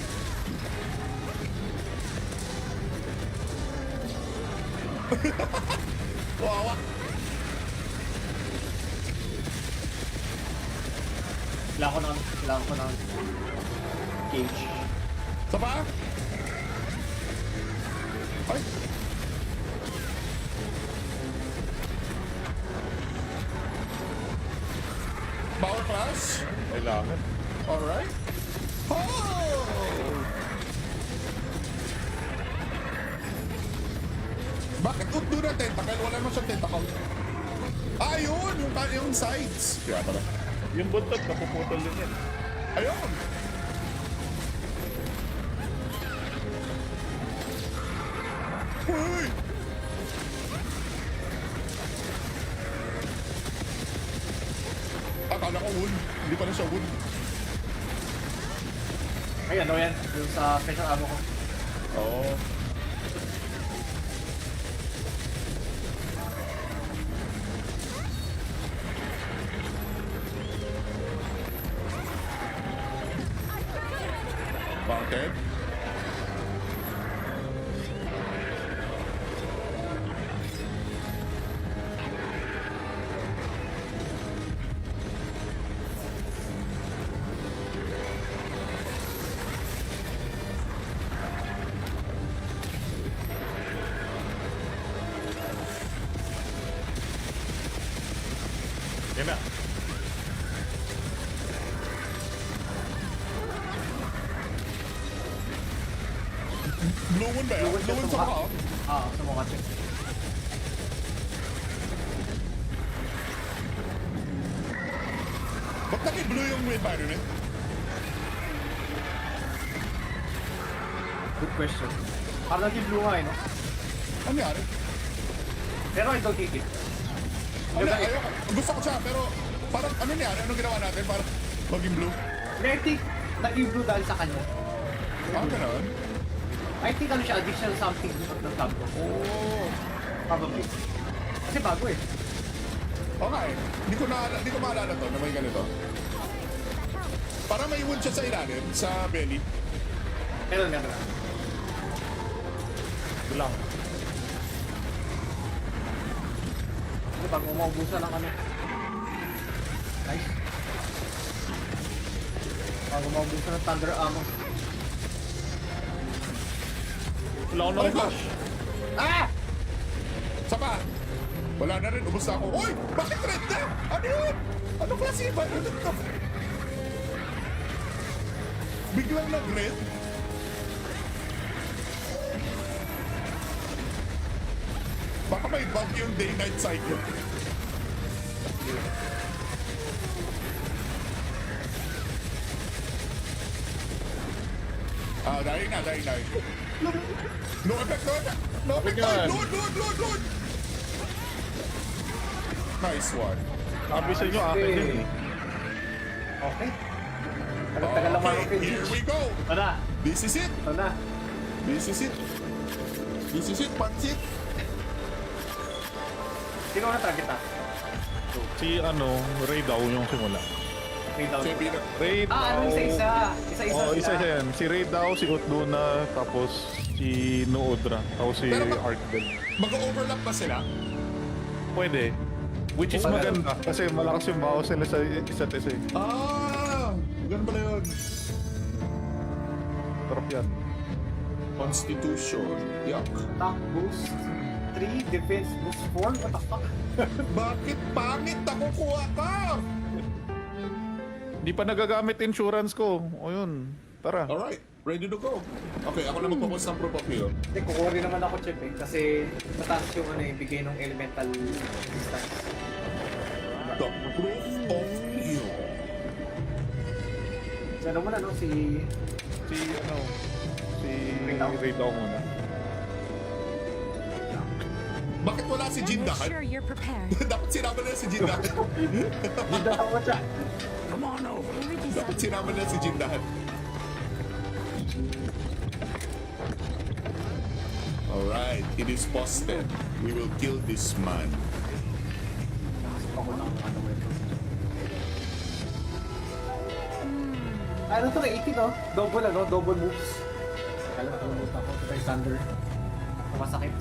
Wawa.
Kailangan ko ng cage.
Sa pa? Ay. Power class?
Kailangan.
Alright. Oh! Bakit utdo na tentacle? Wala naman siyang tentacle. Ah, yun! Yung sides. Kaya pala.
Yung buntot, napuputol din yan.
Ayun! Uy! Akala ko wood. Hindi pala siya wood.
Ay, ano yan? Yung sa special ammo ko.
Oo. Bakit?
Yan na.
Blue one ba yun? Blue one sa mukha?
Sa mukha check.
Ba't naging blue yung environment?
Good question. Parang naging blue nga eh, no?
Ano nangyari?
Pero I don't think it.
Ano, ayoko. Gusto ko siya, pero parang ano nangyari? Ano ginawa natin para maging blue?
And I think naging blue dahil sa kanya.
Ganun.
I think ano siya, additional something ng tab ko.
Oh.
Probably. Kasi bago eh.
Okay. Hindi ko maalala to na may ganito. Parang may wound siya sa ilalim, sa belly.
Meron nga.
Ito lang.
Ano bago maubusan ng ano. Nice. Bago maubusan ng thunder ammo.
Wala ko na
Aray ko!
flash.
Ah!
Sa pa? Wala na rin, ubos na ako. Uy! Bakit red na? Ano yun? Ano klase ba? Ano ito? Biglang nag-red? Baka may bug yung day-night cycle. Dying na. No effect. No effect.
Yan.
Load. Nice one.
Sabi sa inyo, akin yun eh.
Okay. Tagal lang
Okay, here we go.
Ito na.
This is it.
Ito na.
Pansit.
Sino na target ah?
Si Ray daw yung simula.
Ray down.
Champion.
Ray daw.
Ano isa-isa? Isa-isa
Oo, isa
sila.
yan. Si Ray daw, si Utduna, tapos si Noodra, tapos si
Pero
Arkbel.
Mag-overlap ba sila?
Pwede. Which is maganda kasi malakas yung bawas nila sa isa't isa eh.
Ganun pala yun.
Sarap yan.
Constitution. Yuck.
Attack boost 3, defense boost 4. What the fuck?
Bakit pangit nakukuha ka?
Di pa nagagamit insurance ko. O yun. Tara.
Alright, ready to go. Okay, ako na magpapost ng proof of here.
Hindi, kukuha rin naman ako chip eh. Kasi mataas yung bigay ng elemental distance.
The proof of you.
So ano muna no, si
Si
Ray
Ray daw muna.
Bakit wala si
Make
Jindahan?
sure you're prepared.
Dapat sinama nila si Jindahan.
Ganda ako siya.
Dapat sinama nila si Jindahan. Alright, it is posted. We will kill this man.
Ako lang ano ito. Ano to na 18 no? Double moves. Kala ko lumut ako sa Thunder. Masakit.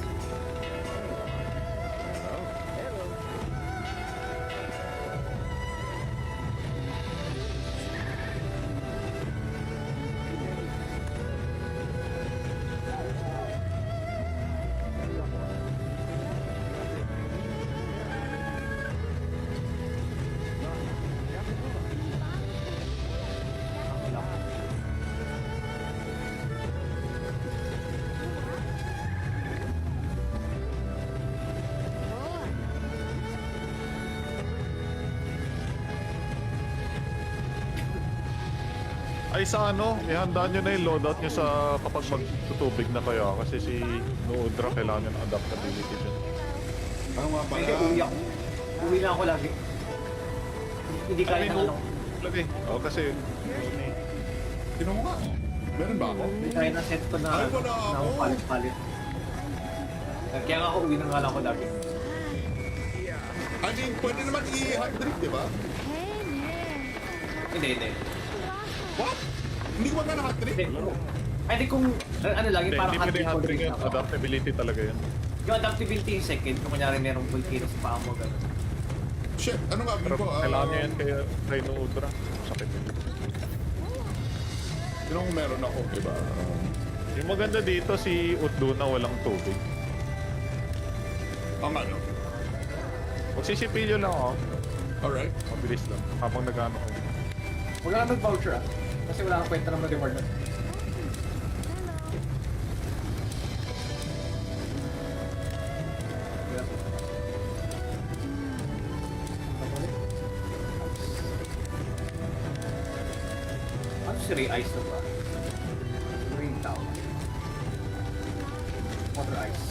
Ay sa ihanda nyo na yung loadout nyo sa kapag magtutubig na kayo kasi si Noodra kailangan ng adaptability dyan.
Ano nga pala?
Hindi, uwi ako. Uwi na ako lagi. Hindi kaya ng ano.
Lagi. Oo, kasi
Tino mo nga. Meron ba ako?
Hindi kaya ng set ko na
Ay, wala ako.
na palit-palit. Kaya nga ako uwi na nga lang ako lagi.
I mean, pwede naman i-hard drink, di ba?
Hey, yeah.
Hindi.
What? Hindi ko magkana hot trick.
Hindi. Ay, di kung, ano lang, yung parang
Hindi pwede
hot
handling
trick
yun.
na.
Adaptability talaga yun.
Yung adaptability yung second, kung kunyari merong volcano sa paa mo, gano'n.
Shit, ano nga
Pero
ko?
kailangan niya yan kay Noodra. Sakit yun.
Yung meron ako, diba?
Yung maganda dito si Utduna walang tubig.
Ang ano?
Magsisipilyo lang ako.
Alright.
Mabilis lang. Habang nag-ano ko.
Huwag ka na mag-voucher ah. Kasi wala kang kwenta ng reward na. Ano si Ray Ice na ba? Rain Town. Water Ice.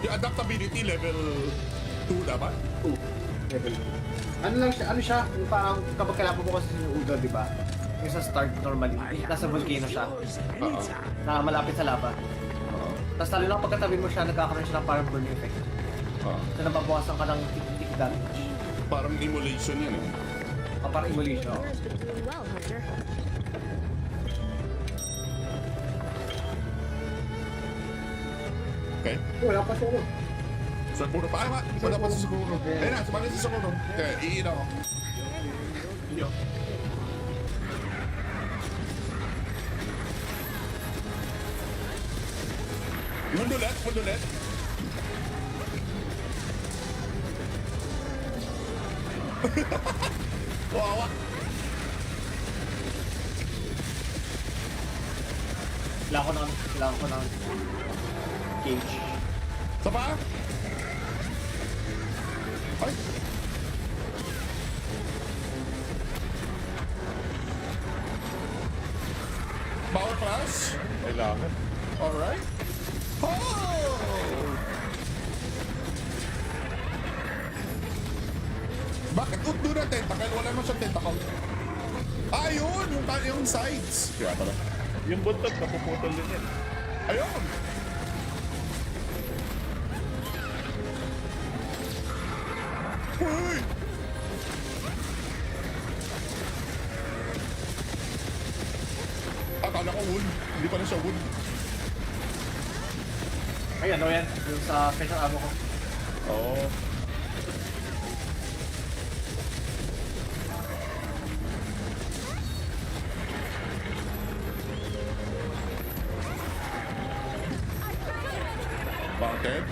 Yung adaptability level 2 dapat?
Level 2. Ano lang siya, yung parang kapag kailangan mo kasi yung Udon, di ba? Yung sa start normally, nasa volcano siya,
Oo.
na malapit sa lava.
Oo.
Tapos talo lang pagkatabi mo siya, nagkakaroon siya ng parang burning effect.
Oo.
So nababawasan ka ng tick damage.
Parang emulation yun eh.
O parang emulation.
Yours did really well, Hunter.
Okay?
Wala pa siya.
Sa puro pa. Ay, wala pa sa siguro. Ayun na, sumali sa siguro. Okay, iina ko. Yo. Mundulet, mundulet. Wawa.
Kailangan ko ng cage.
Sa pa? Ay. Power class?
Kailangan.
Alright. Oh! Bakit utdo na tentacle? Wala naman siyang tentacle. Ah, yun! Yung sides. Kaya pala.
Yung buntot, napuputol din yan.
Ayun! Uy! Akala ko wood. Hindi pala siya wood.
Ay, ano yan? Yung sa special ammo ko.
Oo. Bakit?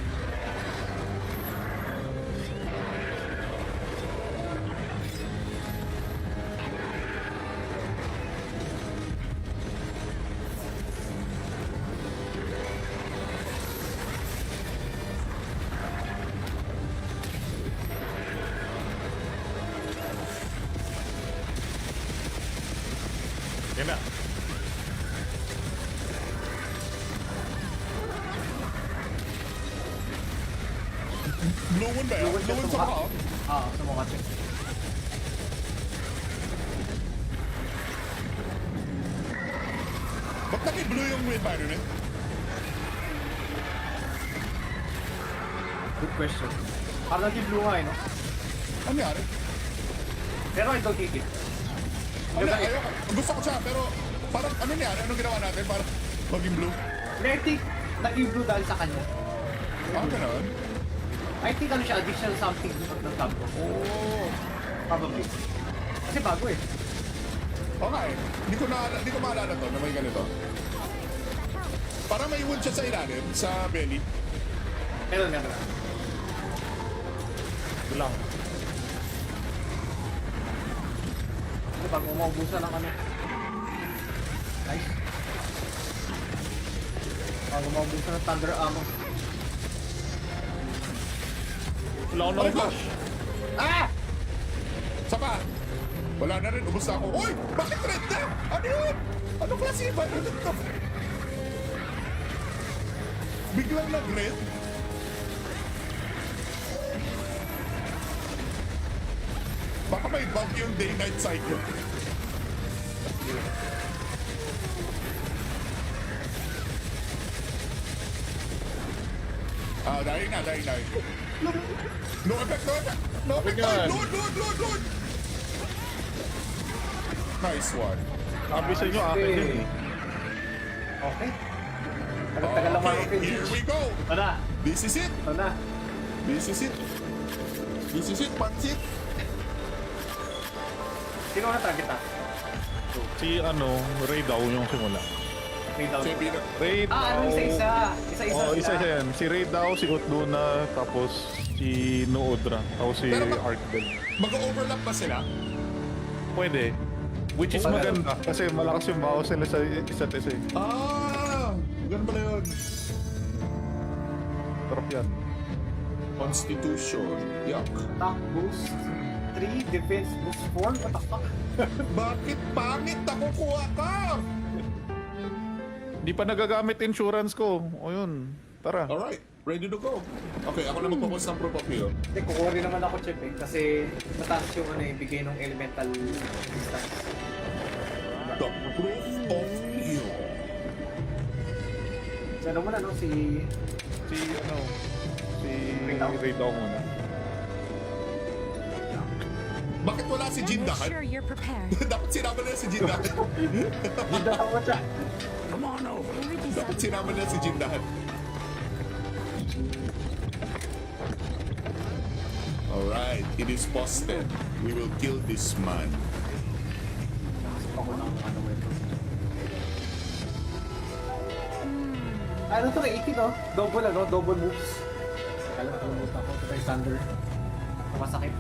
Yan na.
Blue one ba yan? Blue one sa mukha?
Sa mukha siya.
Ba't naki-blue yung environment?
Good question. Parang naging blue nga eh, no?
Ano nangyari?
Pero I don't hate it.
Ano, ayoko. Gusto ko siya, pero parang ano nangyari? Anong ginawa natin para maging blue?
And I think, naging blue dahil sa kanya.
Ah, ganun?
I think ano siya, additional something ng tab ko.
Oo.
Probably. Kasi bago eh.
Okay. Hindi ko maalala to na may ganito. Parang may wood siya sa ilalim, sa belly.
Meron.
Ito lang.
Kasi bago maubusan ng ano. Nice. Bago maubusan ng thunder ammo.
Wala akong na-flash.
Ah!
Sa pa? Wala na rin, ubos na ako. Uy! Bakit red na? Ano yun? Ano klase ba? Ano to? Biglang nag-red? may bug yung day-night cycle. Dying na. No effect. No effect.
Ganyan.
Load. Nice one.
Sabi sa inyo, akin din eh.
Okay. Tagal lang ako
Okay, here we go.
Ito na.
This is it.
Ito na.
Pansit.
Sino na target ah?
Si Ray daw yung simula.
May down.
Ray daw.
Ano isa-isa? Isa-isa
Oh,
sila.
isa yan. Si Ray daw, si Utduna, tapos si Noodra, tapos si
Pero
Arkbel.
Mag-overlap ba sila?
Pwede. Which is maganda kasi malakas yung bawas nila sa isa't isa eh.
Ganun pala yun.
Sarap yan.
Constitution. Yuck.
Attack boost 3, defense boost 4. What the fuck?
Bakit pangit nakukuha ka?
Hindi pa nagagamit insurance ko. O yun. Tara.
Alright, ready to go. Okay, ako na magpapos ng proof of here.
Hindi, kukuha rin naman ako chip eh. Kasi mataas yung bigay ng elemental distance.
The proof of you.
So ano muna no? Si
Ray daw muna.
Bakit wala si
Make
Jindahan?
sure you're prepared.
Dapat sinama nila si Jindahan.
Hindi ako siya.
Everything's
Dapat sinama nila si Jindahan. Alright, it is posted. We will kill this man.
Ako ng ito. Ano to kay 18 no? Double moves. Kala ko lumut ako ito kay Thunder. Masakit.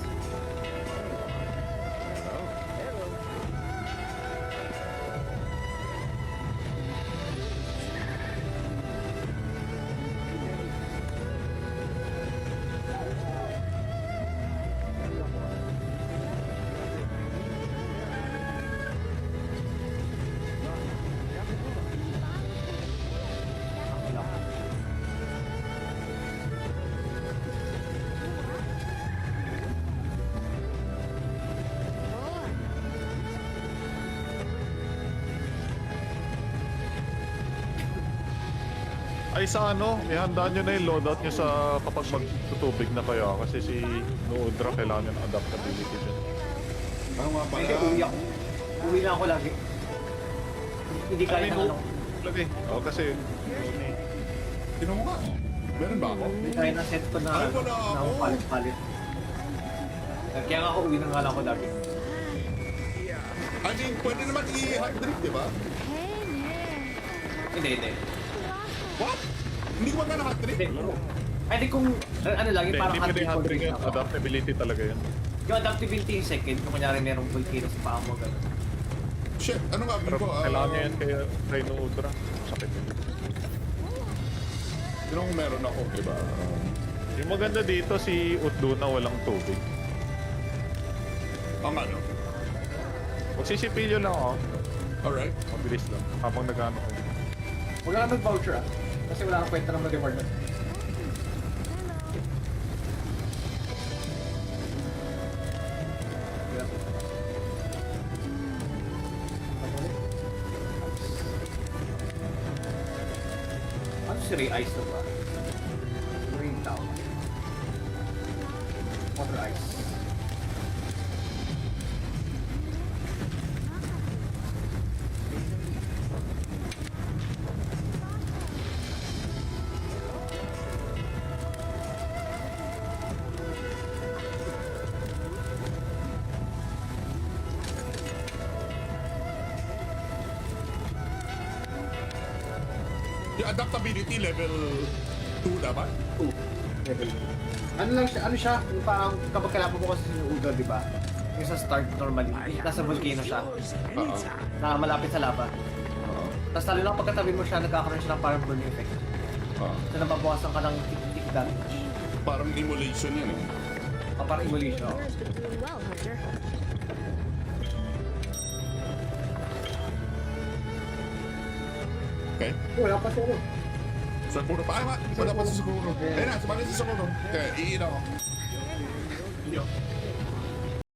Ay sa ihandaan nyo na yung loadout nyo sa kapag magtutubig na kayo kasi si Noodra kailangan yung adaptability dyan.
Ano nga pala?
Hindi, uwi ako. Uwi na ako lagi. Hindi kaya ng ano.
Lagi. Oo kasi
Tinan mo nga. Meron ba ako?
Hindi kaya na set ko na
Ay, wala ako.
palit-palit. Kaya nga ako uwi na nga lang ako lagi.
I mean, pwede naman i-hydrate, di ba?
Hey, yeah.
Hindi.
What? Hindi ko ba nga na-hydrate?
Hindi. Ay, di kung, ano lang, yung parang
hindi pwede
handling
handling
control
yun.
na.
Adaptability talaga yun.
Yung adaptability yung second, kung kunyari merong volcano sa paa mo, gano'n.
Shit, ano nga
Pero
ko?
kailangan nyo yan kay Noodra. Sakit.
Tinong meron ako, di ba?
Yung maganda dito si Utduna walang tubig.
Ang ano?
Magsisipilyo lang ako.
Alright.
Mabilis lang. Habang nag-ano ko.
Huwag lang mag-voucher ah. Kasi wala kang kwenta ng mag-reward na. Ano si Ray Ice na ba? Ray Town. Water Ice.
Yung adaptability level 2 dapat?
Level 2. Ano siya? Yung parang kapag kailangan mo kasi yung Udor, di ba? Yung sa start normally, nasa volcano siya.
Oo.
Na malapit sa lava. Tapos lalo lang pagkatabi mo siya, nagkakaroon siya ng parang burning effect.
Oo.
So nababawasan ka ng tick damage.
Parang emulation yan eh.
Parang emulation.
Yours could do well, Hunter.
Okay?
Wala pa siya.
Sa Sakuro pa. Ay, wala pa sa Sakuro. Ayun na, sumali sa Sakuro. Okay, iin ako.